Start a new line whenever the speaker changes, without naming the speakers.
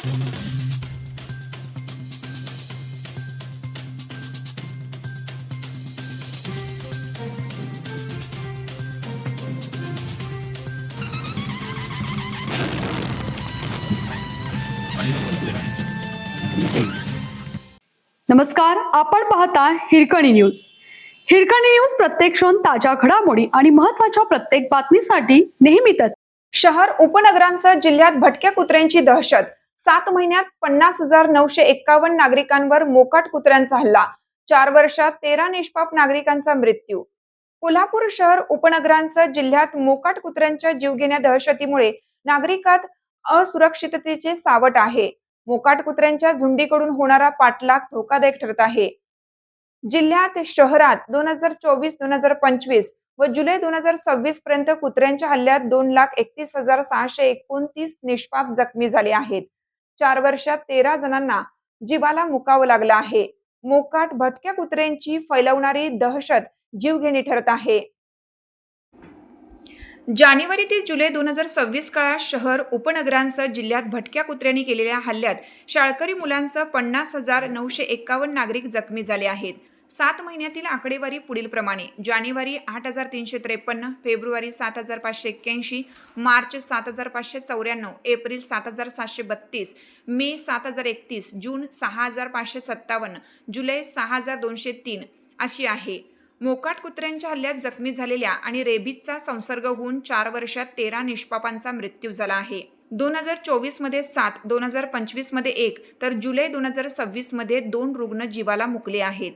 नमस्कार, आपण पाहता हिरकणी न्यूज. हिरकणी न्यूज प्रत्येक क्षण ताज्या घडामोडी आणि महत्त्वाच्या प्रत्येक बातमीसाठी नेहमीच.
शहर उपनगरांसह जिल्ह्यात भटक्या कुत्र्यांची दहशत. 7 महिन्यात 50,951 नागरिकांवर मोकाट कुत्र्यांचा हल्ला. 4 वर्षात 13 निष्पाप नागरिकांचा मृत्यू. कोल्हापूर शहर उपनगरांसह जिल्ह्यात मोकाट कुत्र्यांच्या जीवघेण्या दहशतीमुळे नागरिकात असुरक्षिततेचे सावट आहे. मोकाट कुत्र्यांच्या झुंडीकडून होणारा पाठलाग धोकादायक ठरत आहे. जिल्ह्यात शहरात 2024-2025 व जुलै 2026 पर्यंत कुत्र्यांच्या हल्ल्यात 2,31,629 निष्पाप जखमी झाले आहेत. 4 वर्षात 13 जणांना जीवाला मुकावं लागलं आहे. मोकाट भटक्या कुत्र्यांची फैलवणारी दहशत जीवघेणी ठरत आहे. जानेवारी ते जुलै 2026 काळात शहर उपनगरांसह जिल्ह्यात भटक्या कुत्र्यांनी केलेल्या हल्ल्यात शाळकरी मुलांसह 50,951 नागरिक जखमी झाले आहेत. 7 महिन्यातील आकडेवारी पुढील प्रमाणे: जानेवारी 8,353, फेब्रुवारी 7,581, मार्च 7,594, एप्रिल 7,732, मे 7,031, जून 6,557, जुलै 6,203 अशी आहे. मोकाट कुत्र्यांच्या हल्ल्यात जखमी झालेल्या आणि रेबीजचा संसर्ग होऊन 4 वर्षात 13 निष्पापांचा मृत्यू झाला आहे. 2024 मध्ये 7, 2025 मध्ये 1 तर जुलै 2026 मध्ये 2 रुग्ण जीवाला मुकले आहेत.